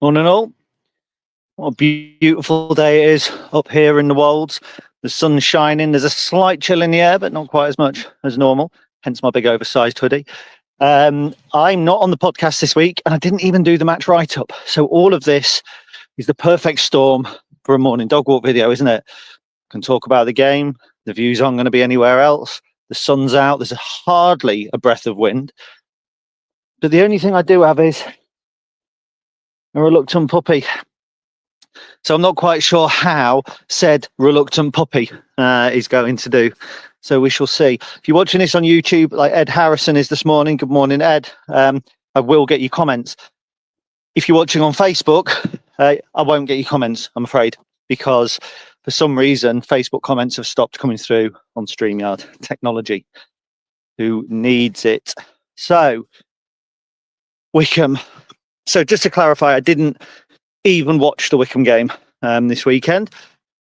Morning all. What a beautiful day it is up here in the Wolds. The sun's shining. There's a slight chill in the air, but not quite as much as normal, hence my big oversized hoodie. I'm not on the podcast this week, and I didn't even do the match write-up. So all of this is the perfect storm for a morning dog walk video, isn't it? I can talk about the game. The views aren't going to be anywhere else. The sun's out. There's hardly a breath of wind. But the only thing I do have is a reluctant puppy. So I'm not quite sure how said reluctant puppy is going to do. So we shall see. If you're watching this on YouTube, like Ed Harrison is this morning, good morning, Ed. I will get your comments. If you're watching on Facebook, I won't get your comments, I'm afraid, because for some reason, Facebook comments have stopped coming through on StreamYard. Technology. Who needs it? So, Wycombe. So just to clarify, I didn't even watch the Wycombe game this weekend.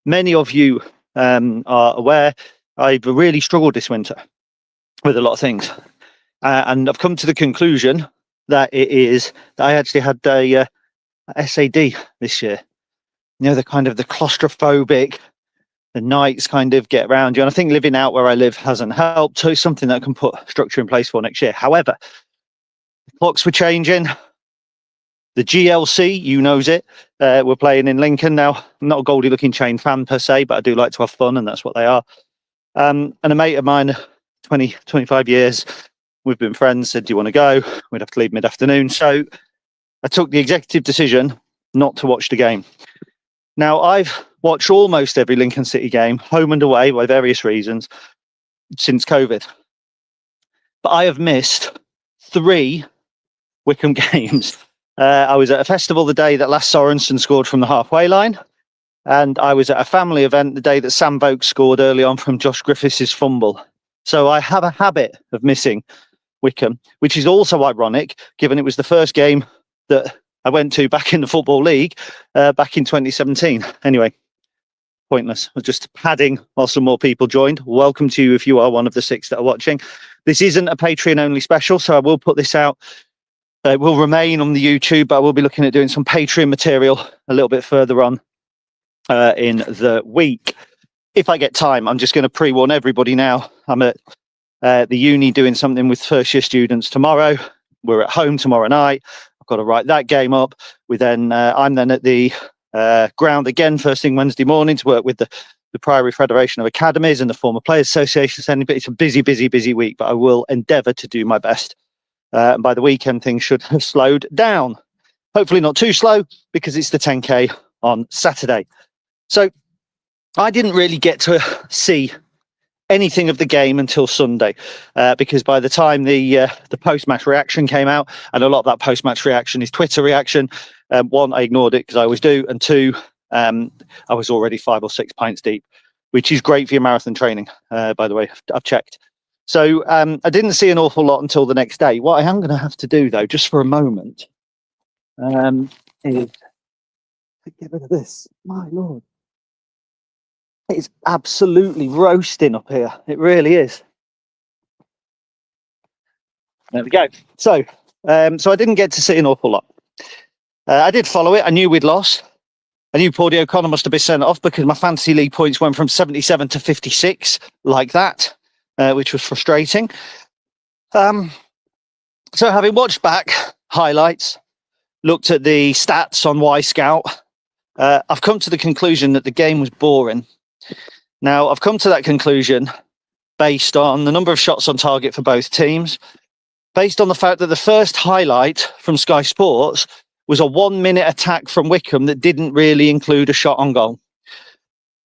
Many of you are aware I've really struggled this winter with a lot of things. And I've come to the conclusion that I actually had a SAD this year. You know, the kind of the claustrophobic, the nights kind of get around you. And I think living out where I live hasn't helped. So it's something that I can put structure in place for next year. However, the clocks were changing. The GLC, you knows it. We're playing in Lincoln now. I'm not a Goldie Looking Chain fan per se, but I do like to have fun, and that's what they are. And a mate of mine, 25 years, we've been friends, said, do you want to go? We'd have to leave mid-afternoon. So I took the executive decision not to watch the game. Now, I've watched almost every Lincoln City game, home and away, by various reasons, since COVID. But I have missed 3 Wycombe games. I was at a festival the day that Lasse Sorensen scored from the halfway line. And I was at a family event the day that Sam Vokes scored early on from Josh Griffiths' fumble. So I have a habit of missing Wycombe, which is also ironic, given it was the first game that I went to back in the Football League back in 2017. Anyway, pointless. I was just padding while some more people joined. Welcome to you if you are one of the 6 that are watching. This isn't a Patreon-only special, so I will put this out. It will remain on the YouTube, but I will be looking at doing some Patreon material a little bit further on in the week. If I get time, I'm just going to pre-warn everybody now. I'm at the uni doing something with first-year students tomorrow. We're at home tomorrow night. I've got to write that game up. I'm then at the ground again first thing Wednesday morning to work with the Priory Federation of Academies and the Former Players Association. But it's a busy week, but I will endeavour to do my best. And by the weekend, things should have slowed down. Hopefully not too slow, because it's the 10K on Saturday. So I didn't really get to see anything of the game until Sunday, because by the time the post-match reaction came out, and a lot of that post-match reaction is Twitter reaction, 1, I ignored it because I always do, and 2, I was already 5 or 6 pints deep, which is great for your marathon training, by the way. I've checked. So I didn't see an awful lot until the next day. What I am going to have to do, though, just for a moment, is get rid of this. My Lord. It's absolutely roasting up here. It really is. There we go. So I didn't get to see an awful lot. I did follow it. I knew we'd lost. I knew Paudie O'Connor must have been sent off because my fantasy league points went from 77 to 56 like that. Which was frustrating. So having watched back highlights, looked at the stats on Scout, I've come to the conclusion that the game was boring. Now, I've come to that conclusion based on the number of shots on target for both teams, based on the fact that the first highlight from Sky Sports was a 1-minute attack from Wycombe that didn't really include a shot on goal.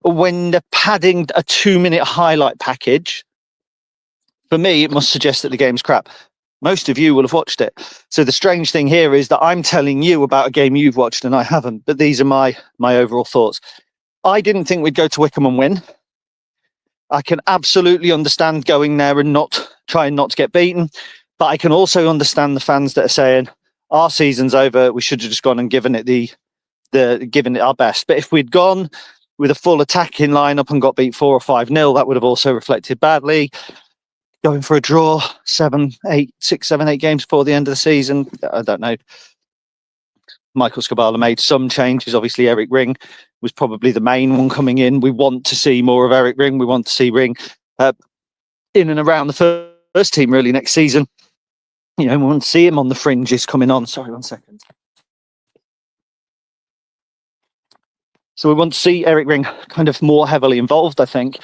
When they're padding a 2-minute highlight package, for me, it must suggest that the game's crap. Most of you will have watched it. So the strange thing here is that I'm telling you about a game you've watched and I haven't, but these are my overall thoughts. I didn't think we'd go to Wycombe and win. I can absolutely understand going there and trying not to get beaten. But I can also understand the fans that are saying, our season's over, we should have just gone and given it our best. But if we'd gone with a full attacking lineup and got beat 4 or 5-0, that would have also reflected badly. Going for a draw 6, 7, 8 games before the end of the season, I don't know. Michael Skabala made some changes. Obviously, Eric Ring was probably the main one coming in. We want to see more of Eric Ring. We want to see Ring in and around the first team really next season. We want to see him on the fringes coming on. Sorry, 1 second. So we want to see Eric Ring kind of more heavily involved, I think.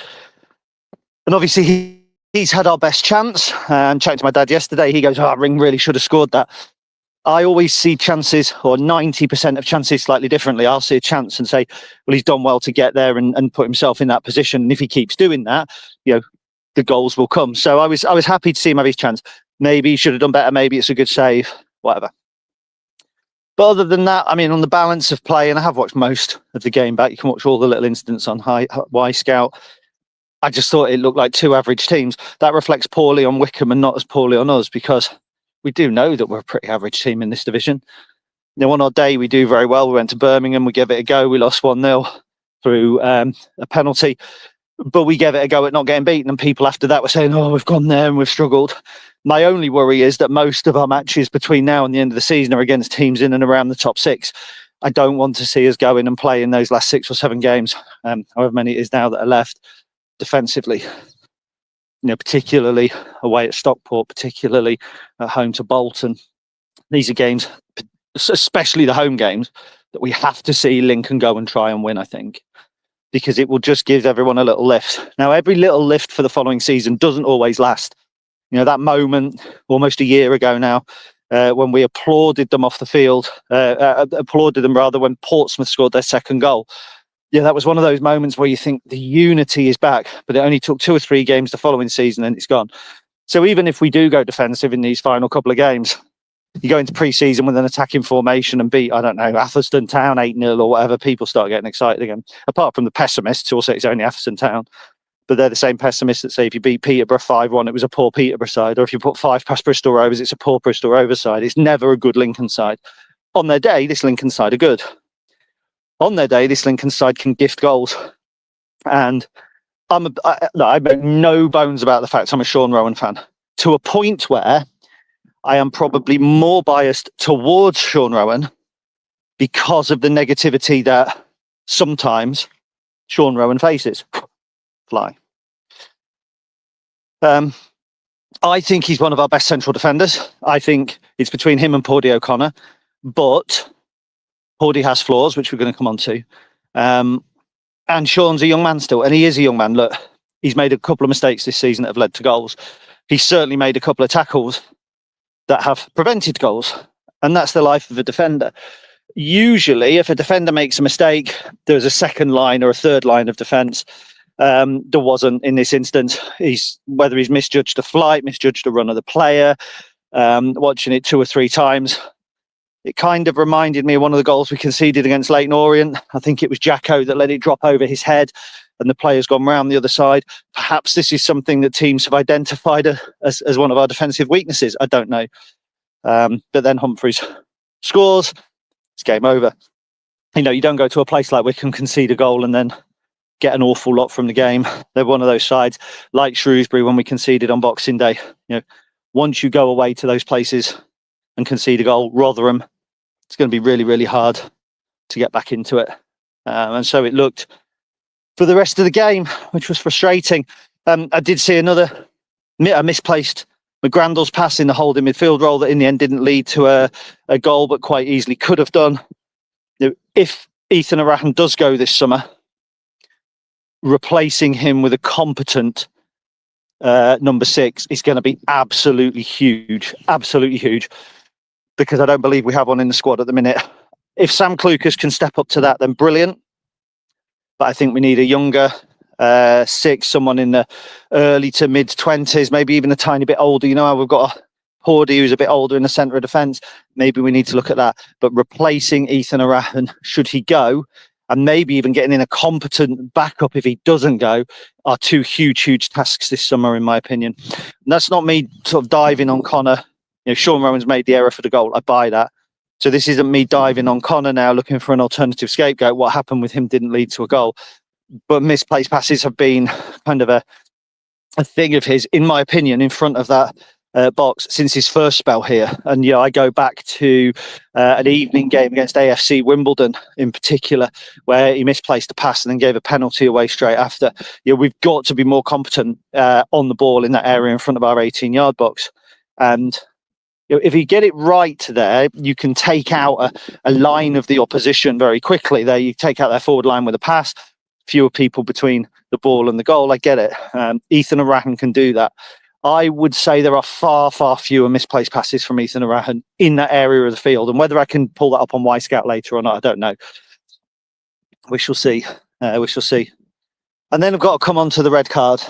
And obviously, he's had our best chance. And chatting to my dad yesterday, he goes, Ring really should have scored that. I always see chances, or 90% of chances, slightly differently. I'll see a chance and say, well, he's done well to get there and put himself in that position. And if he keeps doing that, the goals will come. So I was happy to see him have his chance. Maybe he should have done better. Maybe it's a good save, whatever. But other than that, on the balance of play, and I have watched most of the game back, you can watch all the little incidents on Y Scout. I just thought it looked like two average teams. That reflects poorly on Wycombe and not as poorly on us, because we do know that we're a pretty average team in this division. On our day, we do very well. We went to Birmingham, we gave it a go. We lost 1-0 through a penalty. But we gave it a go at not getting beaten, and people after that were saying, we've gone there and we've struggled. My only worry is that most of our matches between now and the end of the season are against teams in and around the top 6. I don't want to see us go in and play in those last 6 or 7 games, however many it is now that are left, defensively. Particularly away at Stockport, particularly at home to Bolton. These are games, especially the home games, that we have to see Lincoln go and try and win, I think, because it will just give everyone a little lift. Now, every little lift for the following season doesn't always last. That moment almost a year ago now, when we applauded them off the field, when Portsmouth scored their second goal. Yeah, that was one of those moments where you think the unity is back, but it only took 2 or 3 games the following season and it's gone. So even if we do go defensive in these final couple of games, you go into pre-season with an attacking formation and beat, Atherstone Town 8-0 or whatever, people start getting excited again. Apart from the pessimists who will say it's only Atherstone Town. But they're the same pessimists that say if you beat Peterborough 5-1, it was a poor Peterborough side. Or if you put 5 past Bristol Rovers, it's a poor Bristol Rovers side. It's never a good Lincoln side. On their day, this Lincoln side are good. On their day, this Lincoln side can gift goals. And I make no bones about the fact I'm a Sean Rowan fan, to a point where I am probably more biased towards Sean Rowan because of the negativity that sometimes Sean Rowan faces. Fly. I think he's one of our best central defenders. I think it's between him and Paudie O'Connor, but Paudie has flaws, which we're going to come on to. And Sean's a young man still, and he is a young man. Look, he's made a couple of mistakes this season that have led to goals. He's certainly made a couple of tackles that have prevented goals, and that's the life of a defender. Usually, if a defender makes a mistake, there's a second line or a third line of defence. There wasn't in this instance. Whether he's misjudged a flight, misjudged a run of the player, watching it 2 or 3 times. It kind of reminded me of one of the goals we conceded against Leyton Orient. I think it was Jacko that let it drop over his head and the player's gone round the other side. Perhaps this is something that teams have identified as one of our defensive weaknesses. I don't know. But then Humphreys scores. It's game over. You don't go to a place like Wycombe, concede a goal and then get an awful lot from the game. They're one of those sides, like Shrewsbury when we conceded on Boxing Day. Once you go away to those places and concede a goal, Rotherham, it's going to be really, really hard to get back into it. And so it looked for the rest of the game, which was frustrating. I did see a misplaced McGrandle's pass in the holding midfield role that in the end didn't lead to a goal, but quite easily could have done. If Ethan Arahan does go this summer, replacing him with a competent number 6 is going to be absolutely huge, because I don't believe we have one in the squad at the minute. If Sam Clucas can step up to that, then brilliant. But I think we need a younger 6, someone in the early to mid-20s, maybe even a tiny bit older. We've got a Paudie who's a bit older in the centre of defence. Maybe we need to look at that. But replacing Ethan Arahan, should he go, and maybe even getting in a competent backup if he doesn't go, are two huge tasks this summer, in my opinion. And that's not me sort of diving on Connor. Sean Rowan's made the error for the goal. I buy that. So this isn't me diving on Connor now, looking for an alternative scapegoat. What happened with him didn't lead to a goal. But misplaced passes have been kind of a thing of his, in my opinion, in front of that box since his first spell here. And I go back to an evening game against AFC Wimbledon in particular, where he misplaced a pass and then gave a penalty away straight after. We've got to be more competent on the ball in that area in front of our 18-yard box. And if you get it right there, you can take out a line of the opposition very quickly. There, you take out their forward line with a pass, fewer people between the ball and the goal. I get it. Ethan Arahan can do that. I would say there are far fewer misplaced passes from Ethan Arahan in that area of the field. And whether I can pull that up on Y-Scout later or not, I don't know. We shall see. We shall see. And then I've got to come on to the red card.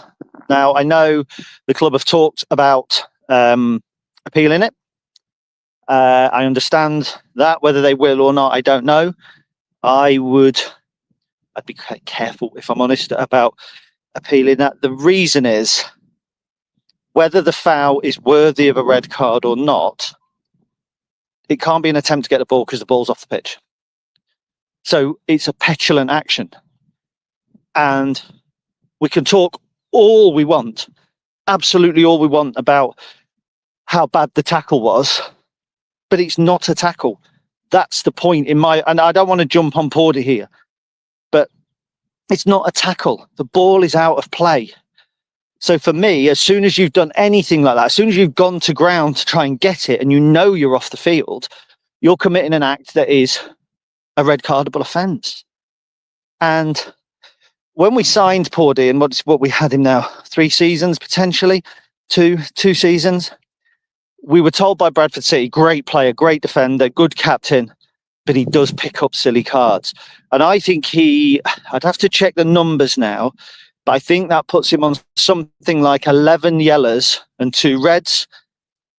Now, I know the club have talked about appealing it. I understand that. Whether they will or not, I don't know. I'd be quite careful, if I'm honest, about appealing that. The reason is, whether the foul is worthy of a red card or not, it can't be an attempt to get the ball because the ball's off the pitch. So it's a petulant action. And we can talk all we want, absolutely all we want, about how bad the tackle was, but it's not a tackle. That's the point and I don't want to jump on Pordy here, but it's not a tackle. The ball is out of play. So for me, as soon as you've done anything like that, as soon as you've gone to ground to try and get it and you're off the field, you're committing an act that is a red cardable offence. And when we signed Pordy, and what we had him now, 3 seasons potentially, two seasons, we were told by Bradford City, great player, great defender, good captain, but he does pick up silly cards. And I think I'd have to check the numbers now, but I think that puts him on something like 11 yellows and 2 reds.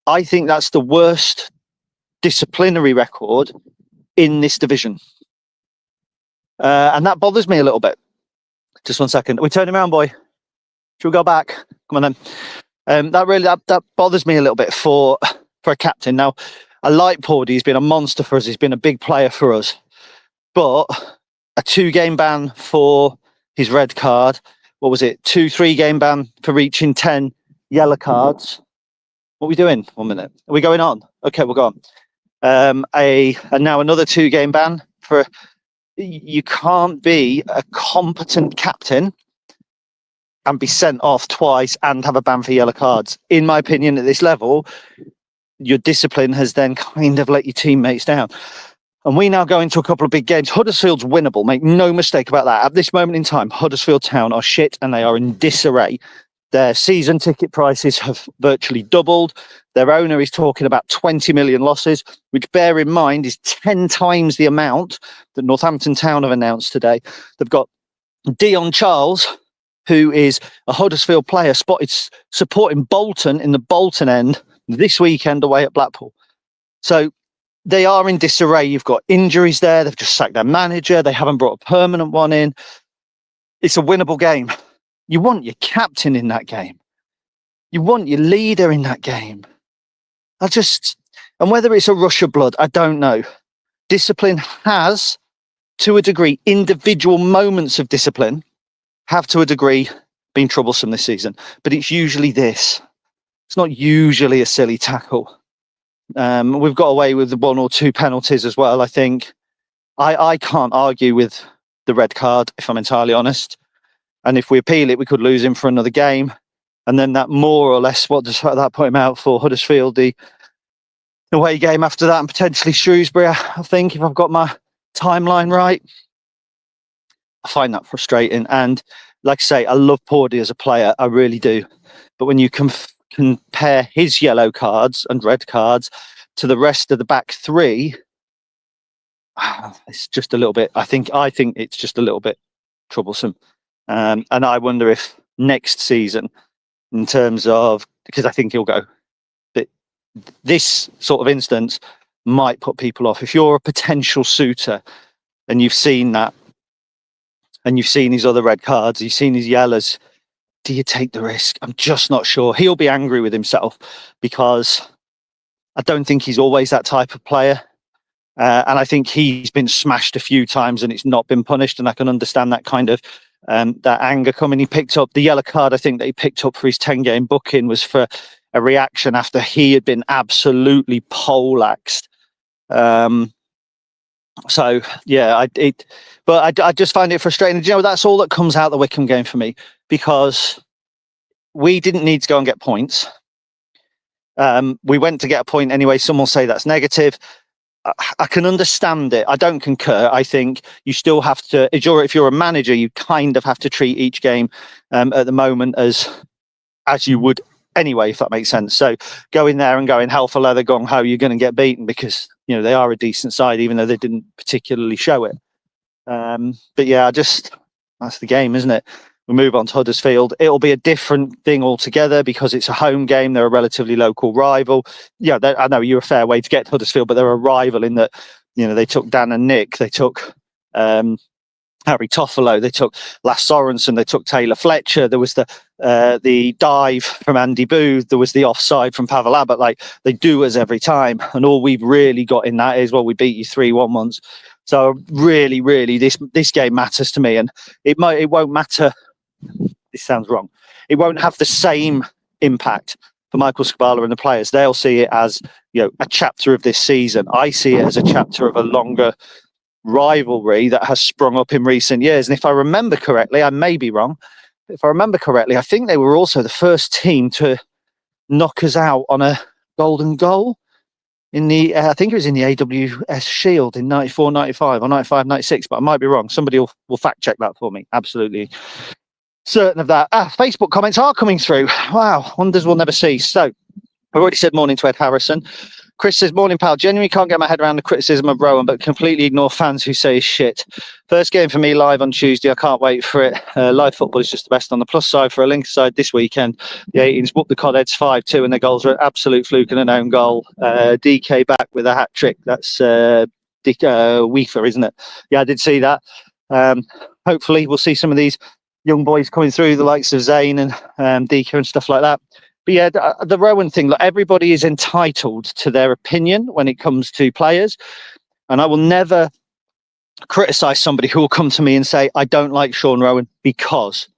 I think that's the worst disciplinary record in this division. And that bothers me a little bit. Just 1 second. Are we turning around, boy? Should we go back? Come on then. That bothers me a little bit for a captain. Now, I like Pordy. He's been a monster for us. He's been a big player for us. But a 2-game ban for his red card. What was it? 3-game ban for reaching 10 yellow cards. What are we doing? 1 minute. Are we going on? Okay, we'll go on. And now another 2-game ban for. You can't be a competent captain and be sent off twice and have a ban for yellow cards. In my opinion, at this level, your discipline has then kind of let your teammates down. And we now go into a couple of big games. Huddersfield's winnable, make no mistake about that. At this moment in time, Huddersfield Town are shit and they are in disarray. Their season ticket prices have virtually doubled. Their owner is talking about 20 million losses, which, bear in mind, is 10 times the amount that Northampton Town have announced today. They've got Dion Charles, who is a Huddersfield player, spotted supporting Bolton in the Bolton end this weekend away at Blackpool. So they are in disarray. You've got injuries there. They've just sacked their manager. They haven't brought a permanent one in. It's a winnable game. You want your captain in that game. You want your leader in that game. And whether it's a rush of blood, I don't know. Discipline has, to a degree, individual moments of discipline have to a degree been troublesome this season. But it's usually this. It's not usually a silly tackle. We've got away with 1 or 2 penalties as well, I think. I can't argue with the red card, if I'm entirely honest. And if we appeal it, we could lose him for another game. And then that more or less, what does that put him out for? Huddersfield, the away game after that, and potentially Shrewsbury, I think, if I've got my timeline right. I find that frustrating. And like I say, I love Pordy as a player. I really do. But when you compare his yellow cards and red cards to the rest of the back 3, it's just a little bit, I think it's just a little bit troublesome. And I wonder if next season, in terms of, because I think he'll go, that this sort of instance might put people off. If you're a potential suitor and you've seen that and you've seen his other red cards, you've seen his yellows, do you take the risk? I'm just not sure. He'll be angry with himself because I don't think he's always that type of player. And I think he's been smashed a few times and it's not been punished. And I can understand that kind of that anger coming. He picked up the yellow card, I think, that he picked up for his 10-game booking was for a reaction after he had been absolutely poleaxed. So, yeah, I just find it frustrating. You know, that's all that comes out of the Wycombe game for me, because we didn't need to go and get points. We went to get a point anyway. Some will say that's negative. I can understand it. I don't concur. I think you still have to, if you're a manager, you kind of have to treat each game at the moment as you would anyway, if that makes sense. So go in there and going hell for leather, gong ho, you're going to get beaten, because they are a decent side, even though they didn't particularly show it. But yeah, that's the game, isn't it? We move on to Huddersfield. It'll be a different thing altogether because it's a home game. They're a relatively local rival. Yeah, I know you're a fair way to get to Huddersfield, but they're a rival in that, they took Dan and Nick. They took Harry Toffolo. They took Lass Sorensen. They took Taylor Fletcher. There was the dive from Andy Booth. There was the offside from Pavel Abbott. Like, they do us every time. And all we've really got in that is, well, we beat you 3-1 once. So really, really, this game matters to me. And it won't matter. This sounds wrong. It won't have the same impact for Michael Skubala and the players. They'll see it as a chapter of this season. I see it as a chapter of a longer rivalry that has sprung up in recent years. And if I remember correctly, I may be wrong. If I remember correctly, I think they were also the first team to knock us out on a golden goal in I think it was in the AWS Shield in 94, 95 or 95, 96, but I might be wrong. Somebody will fact check that for me. Absolutely certain of that. Facebook comments are coming through. Wow, wonders will never cease. So I've already said morning to Ed Harrison. Chris says, morning, pal. Genuinely can't get my head around the criticism of Rowan, but completely ignore fans who say shit. First game for me live on Tuesday. I can't wait for it. Live football is just the best. On the plus side, for a Lincoln side this weekend, the 18s whooped the Codheads 5-2, and their goals were an absolute fluke and an own goal. DK back with a hat trick. That's Weaver, isn't it? Yeah, I did see that. Hopefully we'll see some of these young boys coming through, the likes of Zane and DK and stuff like that. But yeah, the Rowan thing, look, everybody is entitled to their opinion when it comes to players. And I will never criticise somebody who will come to me and say, I don't like Sean Rowan because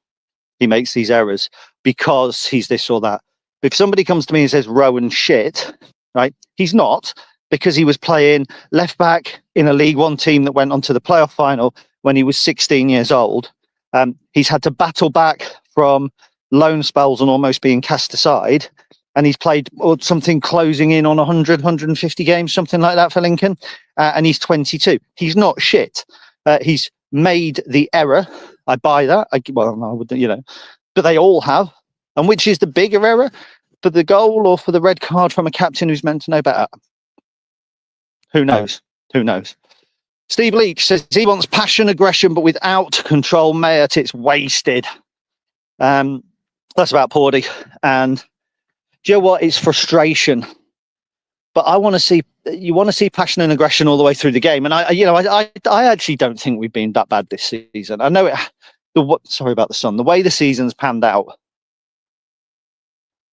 he makes these errors, because he's this or that. If somebody comes to me and says Rowan shit, right, he's not, because he was playing left back in a League One team that went on to the playoff final when he was 16 years old. He's had to battle back from loan spells and almost being cast aside, and he's played something closing in on 100, 150 games, something like that for Lincoln, and he's 22. He's not shit. He's made the error. I buy that. I wouldn't, but they all have. And which is the bigger error, for the goal or for the red card from a captain who's meant to know better? Who knows? Who knows? Steve Leach says he wants passion, aggression, but without control. Mayat, it's wasted. That's about Pordy. And do you know what? It's frustration. But you want to see passion and aggression all the way through the game. And I actually don't think we've been that bad this season. I know sorry about the sun. The way the season's panned out,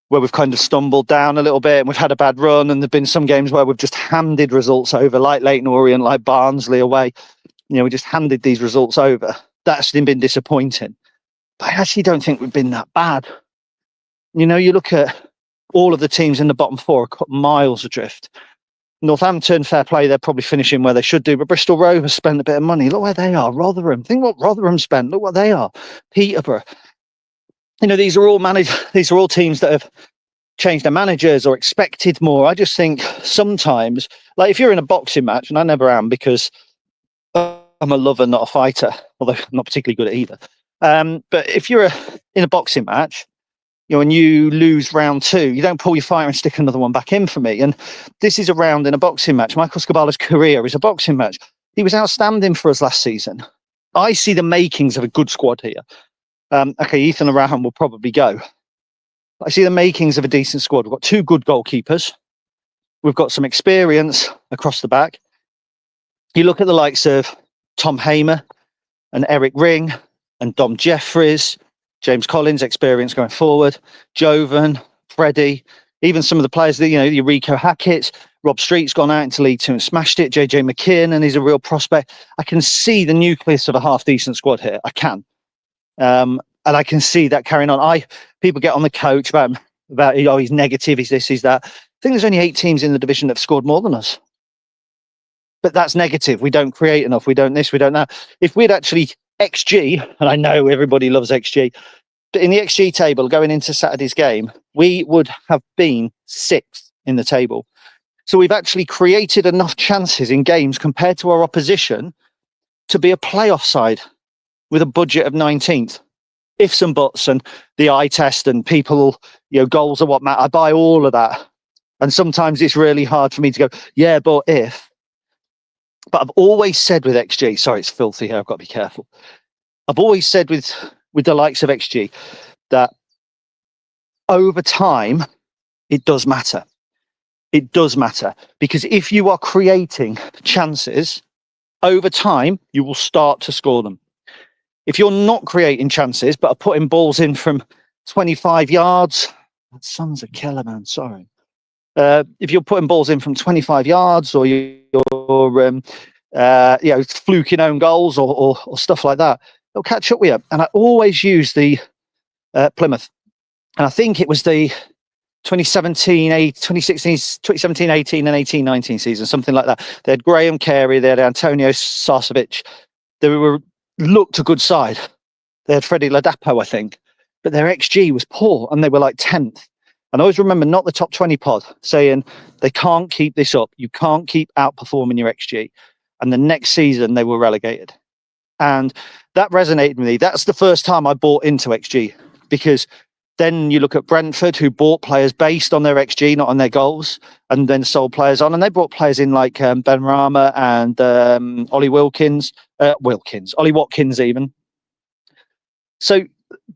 where we've kind of stumbled down a little bit and we've had a bad run, and there've been some games where we've just handed results over, like Leyton Orient, like Barnsley away. We just handed these results over. That's been disappointing. But I actually don't think we've been that bad. You look at all of the teams in the bottom four are miles adrift. Northampton, fair play, they're probably finishing where they should do, but Bristol Rovers spent a bit of money. Look where they are. Rotherham. Think what Rotherham spent. Look what they are. Peterborough. These are all teams that have changed their managers or expected more. I just think sometimes, like if you're in a boxing match, and I never am because I'm a lover, not a fighter, although I'm not particularly good at either. But if you're in a boxing match, and you lose round 2, you don't pull your fire and stick another one back in for me. And this is a round in a boxing match. Michael Skubala's career is a boxing match. He was outstanding for us last season. I see the makings of a good squad here. Okay, Ethan Arahan will probably go. I see the makings of a decent squad. We've got 2 good goalkeepers. We've got some experience across the back. You look at the likes of Tom Hamer and Eric Ring and Dom Jeffries, James Collins, experience going forward, Jovan, Freddie, even some of the players that, your Rico Hackett, Rob Street's gone out into League Two and smashed it, JJ McKeon, and he's a real prospect. I can see the nucleus of a half-decent squad here. I can. And I can see that carrying on. People get on the coach about he's negative, he's this, he's that. I think there's only 8 teams in the division that have scored more than us. But that's negative. We don't create enough. We don't this, we don't that. If we'd actually XG, and I know everybody loves XG, but in the XG table going into Saturday's game, we would have been 6th in the table. So we've actually created enough chances in games compared to our opposition to be a playoff side with a budget of 19th. Ifs and buts and the eye test and people, goals are what matter. I buy all of that. And sometimes it's really hard for me to go, yeah, but if. But I've always said with XG, sorry, it's filthy here, I've got to be careful. I've always said with the likes of XG that over time, it does matter. It does matter, because if you are creating chances over time, you will start to score them. If you're not creating chances, but are putting balls in from 25 yards, that son's a killer, man. Sorry. If you're putting balls in from 25 yards, or you're fluking own goals or stuff like that, they'll catch up with you. And I always use the Plymouth, and I think it was the 2017, 18 and 18-19 season, something like that. They had Graham Carey, they had Antonio Sarcevic. They looked a good side. They had Freddie Ladapo, I think, but their XG was poor, and they were like 10th. And I always remember, not the top 20 pod, saying they can't keep this up. You can't keep outperforming your XG. And the next season they were relegated. And that resonated with me. That's the first time I bought into XG, because then you look at Brentford, who bought players based on their XG, not on their goals, and then sold players on. And they brought players in like Ben Rama and Ollie Ollie Watkins even. So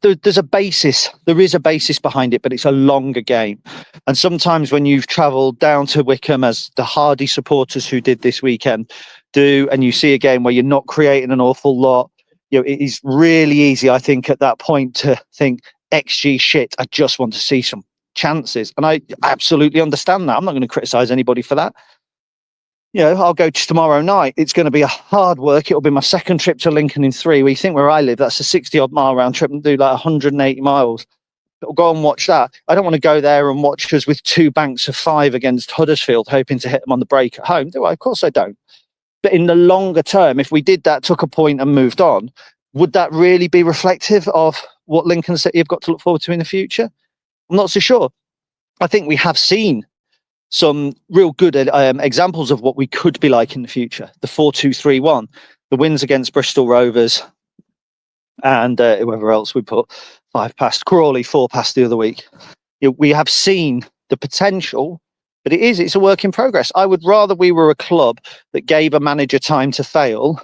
there's a basis. There is a basis behind it, but it's a longer game. And sometimes when you've travelled down to Wycombe, as the Hardy supporters who did this weekend do, and you see a game where you're not creating an awful lot, it is really easy, I think, at that point to think, XG shit, I just want to see some chances. And I absolutely understand that. I'm not going to criticise anybody for that. I'll go tomorrow night. It's going to be a hard work. It'll be my second trip to Lincoln in 3 weeks. Think where I live, that's a 60-odd mile round trip, and do like 180 miles. I'll go and watch that. I don't want to go there and watch us with 2 banks of 5 against Huddersfield, hoping to hit them on the break at home, do I? Of course I don't. But in the longer term, if we did that, took a point and moved on, would that really be reflective of what Lincoln City have got to look forward to in the future? I'm not so sure. I think we have seen some real good examples of what we could be like in the future. The 4-2-3-1, the wins against Bristol Rovers, and whoever else we put 5 past, Crawley 4 past the other week. We have seen the potential, but it's a work in progress. I would rather we were a club that gave a manager time to fail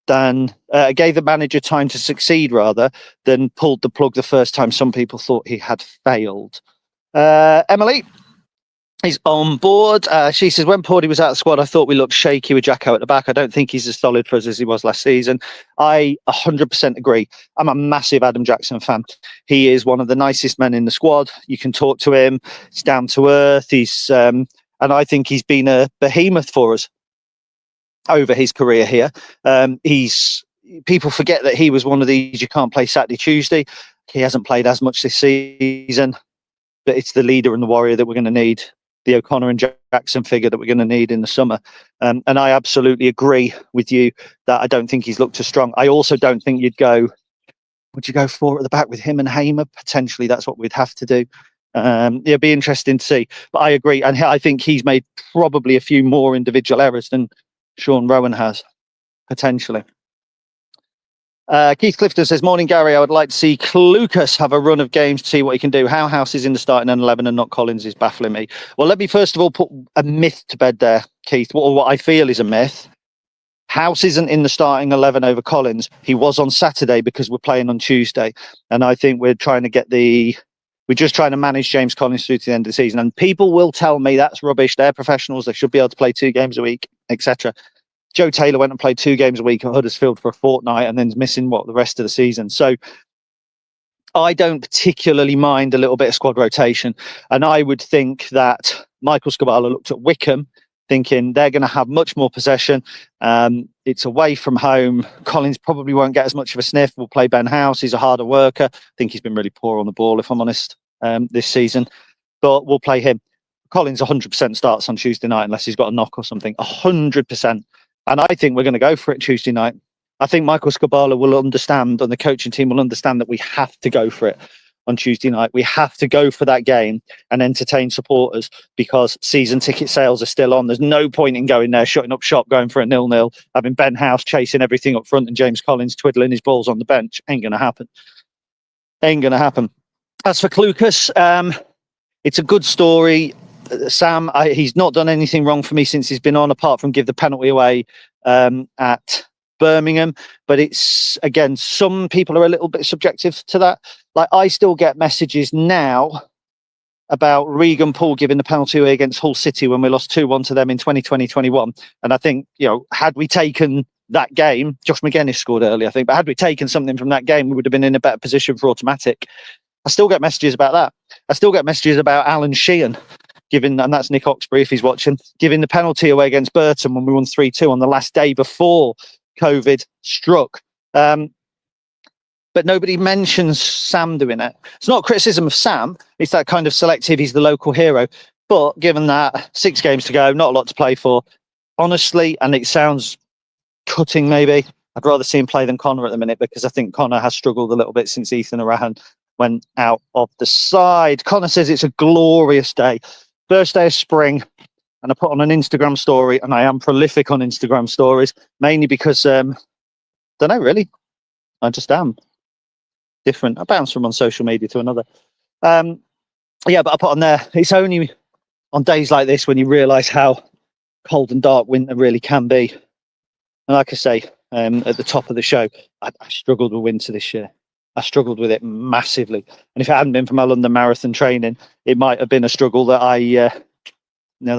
than gave the manager time to succeed, rather than pulled the plug the first time some people thought he had failed. Emily is on board. She says, when Pordy was out of the squad, I thought we looked shaky with Jacko at the back. I don't think he's as solid for us as he was last season. I 100% agree. I'm a massive Adam Jackson fan. He is one of the nicest men in the squad. You can talk to him. He's down to earth. He's and I think he's been a behemoth for us over his career here. People forget that he was one of these, you can't play Saturday, Tuesday. He hasn't played as much this season, but it's the leader and the warrior that we're going to need, the O'Connor and Jackson figure that we're going to need in the summer. And I absolutely agree with you that I don't think he's looked as strong. I also don't think would you go 4 at the back with him and Hamer? Potentially, that's what we'd have to do. It'd be interesting to see. But I agree. And I think he's made probably a few more individual errors than Sean Rowan has, potentially. Keith Clifton says, morning Gary, I would like to see Lucas have a run of games to see what he can do. How House is in the starting 11 and not Collins is baffling me. Well, let me first of all put a myth to bed there, Keith, what I feel is a myth. House isn't in the starting 11 over Collins. He was on Saturday because we're playing on Tuesday, and I think we're trying to we're just trying to manage James Collins through to the end of the season. And people will tell me that's rubbish. They're professionals. They should be able to play 2 games a week, etc. Joe Taylor went and played 2 games a week at Huddersfield for a fortnight and then's missing the rest of the season. So I don't particularly mind a little bit of squad rotation. And I would think that Michael Skubala looked at Wycombe thinking they're going to have much more possession. It's away from home. Collins probably won't get as much of a sniff. We'll play Ben House. He's a harder worker. I think he's been really poor on the ball, if I'm honest, this season. But we'll play him. Collins 100% starts on Tuesday night unless he's got a knock or something. 100%. And I think we're going to go for it Tuesday night. I think Michael Skubala will understand, and the coaching team will understand, that we have to go for it on Tuesday night. We have to go for that game and entertain supporters because season ticket sales are still on. There's no point in going there, shutting up shop, going for a 0-0, having Ben House chasing everything up front and James Collins twiddling his balls on the bench. Ain't going to happen. Ain't going to happen. As for Clucas, it's a good story. Sam, he's not done anything wrong for me since he's been on, apart from give the penalty away at Birmingham. But it's, again, some people are a little bit subjective to that. Like, I still get messages now about Regan Poole giving the penalty away against Hull City when we lost 2-1 to them in 2020-21. And I think, had we taken that game, Josh McGuinness scored early, I think, but had we taken something from that game, we would have been in a better position for automatic. I still get messages about that. I still get messages about Alan Sheehan giving, and that's Nick Oxbury if he's watching, giving the penalty away against Burton when we won 3-2 on the last day before COVID struck. But nobody mentions Sam doing it. It's not criticism of Sam. It's that kind of selective, he's the local hero. But given that 6 games to go, not a lot to play for, honestly, and it sounds cutting maybe, I'd rather see him play than Connor at the minute, because I think Connor has struggled a little bit since Ethan Arahan went out of the side. Connor says it's a glorious day. First day of spring. And I put on an Instagram story, and I am prolific on Instagram stories, mainly because, don't know really, I just am different. I bounce from one social media to another. Yeah, but I put on there, it's only on days like this when you realise how cold and dark winter really can be. And like I say, at the top of the show, I struggled with winter this year. I struggled with it massively. And if it hadn't been for my London Marathon training, it might have been a struggle that I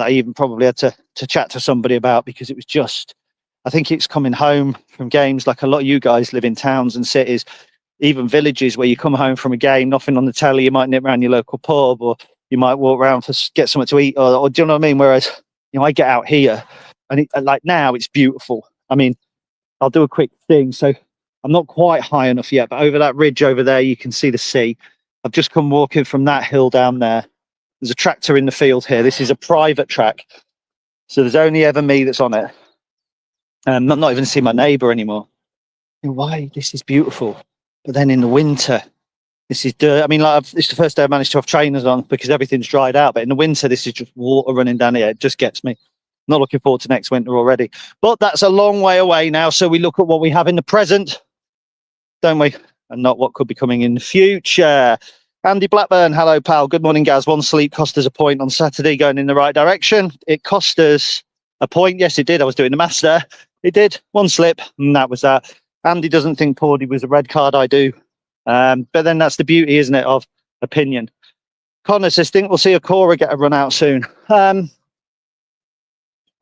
even probably had to chat to somebody about, because it was just, I think it's coming home from games, like a lot of you guys live in towns and cities, even villages, where you come home from a game, nothing on the telly, you might nip around your local pub, or you might walk around to get something to eat, or do you know what I mean? Whereas, I get out here, and like now it's beautiful. I mean, I'll do a quick thing. So I'm not quite high enough yet, but over that ridge over there, you can see the sea. I've just come walking from that hill down there. There's a tractor in the field here. This is a private track, so there's only ever me that's on it. I'm not even seeing my neighbour anymore. Why? This is beautiful. But then in the winter, this is dirt. I mean, it's the first day I managed to have trainers on because everything's dried out. But in the winter, this is just water running down here. It just gets me. Not looking forward to next winter already. But that's a long way away now. So we look at what we have in the present, don't we? And not what could be coming in the future. Andy Blackburn, hello, pal. Good morning, Gaz. One sleep cost us a point on Saturday, going in the right direction. It cost us a point. Yes, it did. I was doing the maths there. It did. One slip, and that was that. Andy doesn't think Pordy was a red card. I do. But then that's the beauty, isn't it, of opinion. Connor says, think we'll see Okora get a run out soon.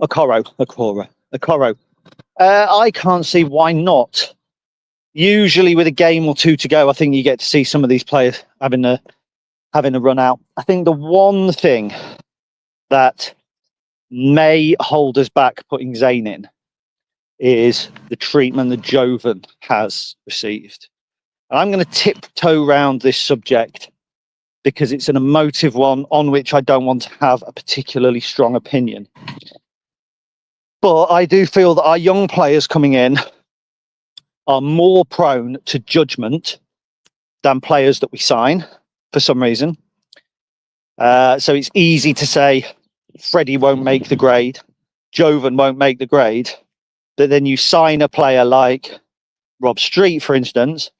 Okoro. I can't see why not. Usually with a game or two to go, I think you get to see some of these players having a run out. I think the one thing that may hold us back putting Zayn in is the treatment that Jovan has received. And I'm going to tiptoe around this subject because it's an emotive one on which I don't want to have a particularly strong opinion. But I do feel that our young players coming in are more prone to judgment than players that we sign for some reason. So it's easy to say Freddie won't make the grade, Jovan won't make the grade, but then you sign a player like Rob Street, for instance,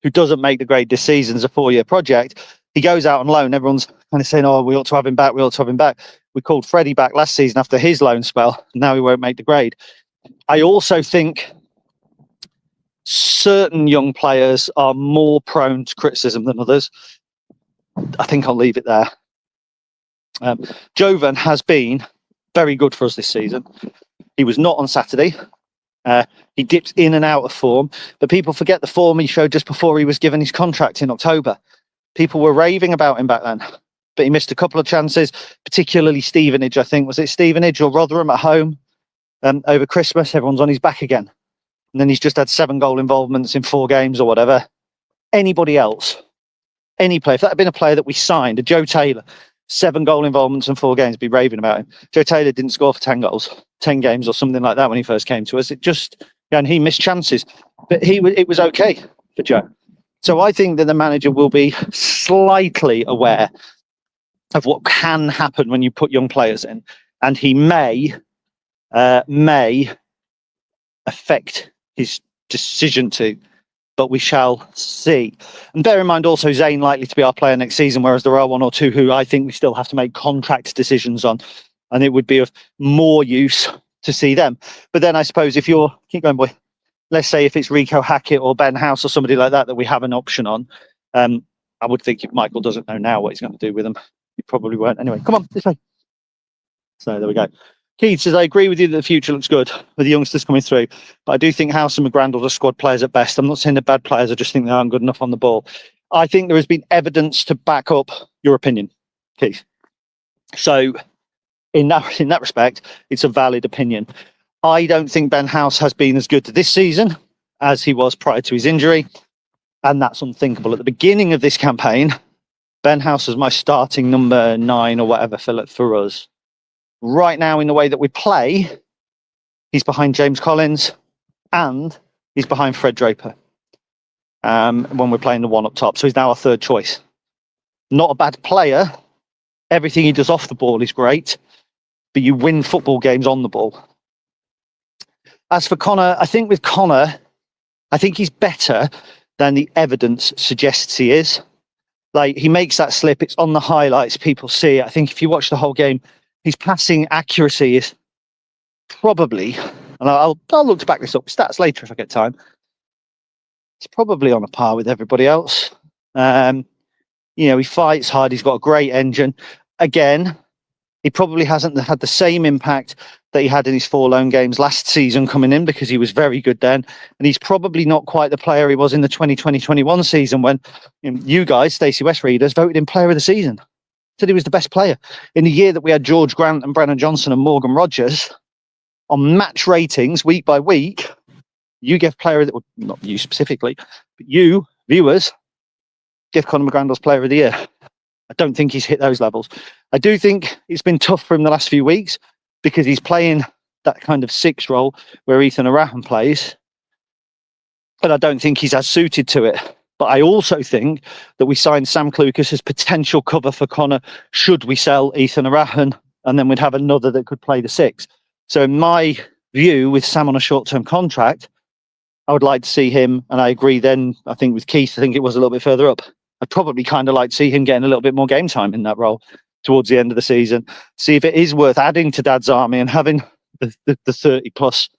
who doesn't make the grade this season as a 4-year project. He goes out on loan. Everyone's kind of saying, oh, we ought to have him back. We called Freddie back last season after his loan spell. Now he won't make the grade. I also think certain young players are more prone to criticism than others. I think I'll leave it there. Jovan has been very good for us this season. He was not on Saturday. He dips in and out of form, but people forget the form he showed just before he was given his contract in October. People were raving about him back then, but he missed a couple of chances, particularly Stevenage, I think. Was it Stevenage or Rotherham at home over Christmas? Everyone's on his back again. And then he's just had 7 goal involvements in 4 games or whatever. Anybody else, any player, if that had been a player that we signed, a Joe Taylor, 7 goal involvements in 4 games, be raving about him. Joe Taylor didn't score for 10 goals, 10 games or something like that when he first came to us. It just, and he missed chances, but it was okay for Joe. So I think that the manager will be slightly aware of what can happen when you put young players in, and he may affect his decision to, but we shall see. And bear in mind also Zayn likely to be our player next season, whereas there are 1 or 2 who I think we still have to make contract decisions on, and it would be of more use to see them. But then I suppose if you're, keep going boy, let's say if it's Rico Hackett or Ben House or somebody like that we have an option on, I would think if Michael doesn't know now what he's going to do with them, he probably won't. Anyway, come on, this way. So there we go. Keith says, I agree with you that the future looks good with the youngsters coming through, but I do think House and McGrandles are squad players at best. I'm not saying they're bad players, I just think they aren't good enough on the ball. I think there has been evidence to back up your opinion, Keith. So in that respect, it's a valid opinion. I don't think Ben House has been as good this season as he was prior to his injury, and that's unthinkable. At the beginning of this campaign, Ben House was my starting number 9 or whatever for us. Right now, in the way that we play, he's behind James Collins and he's behind Fred Draper when we're playing the 1 up top. So he's now our 3rd choice. Not a bad player. Everything he does off the ball is great, but you win football games on the ball. As for Connor, I think he's better than the evidence suggests he is. Like, he makes that slip, it's on the highlights, people see it. I think if you watch the whole game, his passing accuracy is probably, and I'll look to back this up, stats later if I get time, it's probably on a par with everybody else. He fights hard, he's got a great engine. Again, he probably hasn't had the same impact that he had in his 4 loan games last season coming in, because he was very good then. And he's probably not quite the player he was in the 2020-21 season when you guys, Stacey West readers, voted him player of the season. Said he was the best player. In the year that we had George Grant and Brennan Johnson and Morgan Rogers, on match ratings week by week, you gave player of the, well, not you specifically, but you, viewers, give Conor McGrandles player of the year. I don't think he's hit those levels. I do think it's been tough for him the last few weeks because he's playing that kind of 6 role where Ethan Arahan plays, but I don't think he's as suited to it. But I also think that we signed Sam Clucas as potential cover for Connor should we sell Ethan Arahan, and then we'd have another that could play the 6. So in my view, with Sam on a short-term contract, I would like to see him, and I agree then, I think with Keith, I think it was a little bit further up. I'd probably kind of like to see him getting a little bit more game time in that role towards the end of the season. See if it is worth adding to Dad's army and having the 30 plus,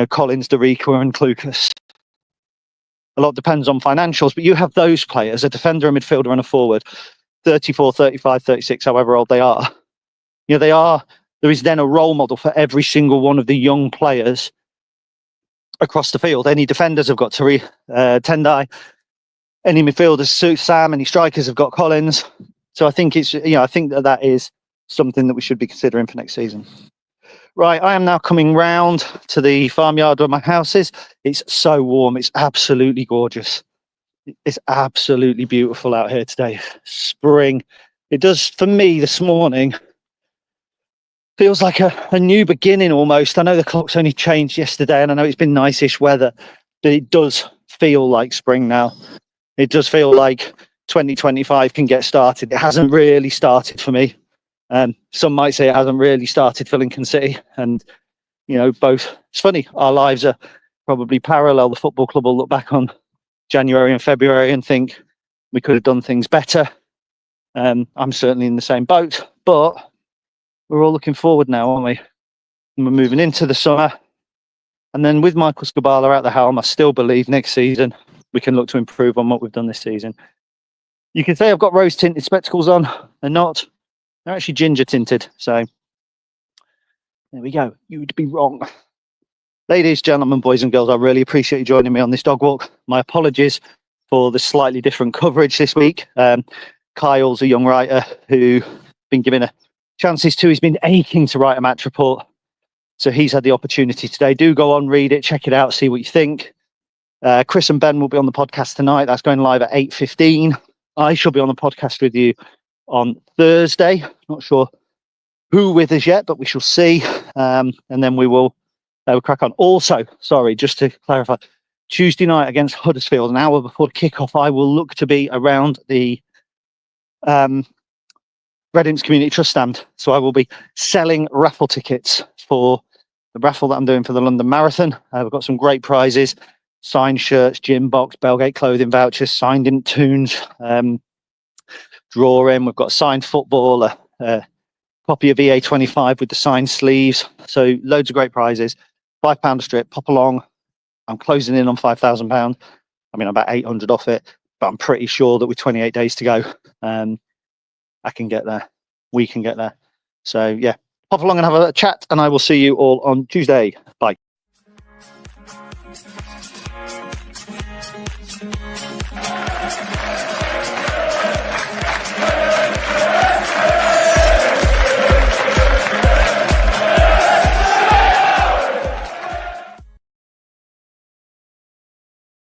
Collins, DeRico and Clucas. A lot depends on financials, but you have those players, a defender, a midfielder and a forward, 34, 35, 36, however old they are. There is then a role model for every single one of the young players across the field. Any defenders have got Tendai, any midfielders suit Sam, any strikers have got Collins. So I think I think that is something that we should be considering for next season. Right, I am now coming round to the farmyard where my house is. It's so warm. It's absolutely gorgeous. It's absolutely beautiful out here today. Spring. It does, for me, this morning, feels like a new beginning almost. I know the clock's only changed yesterday and I know it's been nice-ish weather, but it does feel like spring now. It does feel like 2025 can get started. It hasn't really started for me. Some might say it hasn't really started for Lincoln City. And, both, it's funny, our lives are probably parallel. The football club will look back on January and February and think we could have done things better. I'm certainly in the same boat, but we're all looking forward now, aren't we? And we're moving into the summer. And then with Michael Skubala at the helm, I still believe next season we can look to improve on what we've done this season. You can say I've got rose tinted spectacles on. They're not. They're actually ginger tinted. So There we go. You'd be wrong. Ladies, gentlemen, boys and girls, I really appreciate you joining me on this dog walk. My apologies for the slightly different coverage this week. Kyle's a young writer who's been given chances to. He's been aching to write a match report. So he's had the opportunity today. Do go on, read it, check it out, see what you think. Chris and Ben will be on the podcast tonight. That's going live at 8:15. I shall be on the podcast with you on Thursday. Not sure who with us yet, but we shall see. And then we'll crack on. Also, sorry, just to clarify, Tuesday night against Huddersfield, an hour before the kickoff, I will look to be around the Red Imps Community Trust stand. So I will be selling raffle tickets for the raffle that I'm doing for the London Marathon. We've got some great prizes, signed shirts, gym box, Belgate clothing vouchers, signed in tunes, drawing. We've got signed football, a copy of EA25 with the signed sleeves. So loads of great prizes. £5 a strip, pop along. I'm closing in on £5,000. I mean, I'm about 800 off it, but I'm pretty sure that with 28 days to go, I can get there. We can get there. So yeah, pop along and have a chat, and I will see you all on Tuesday. Bye.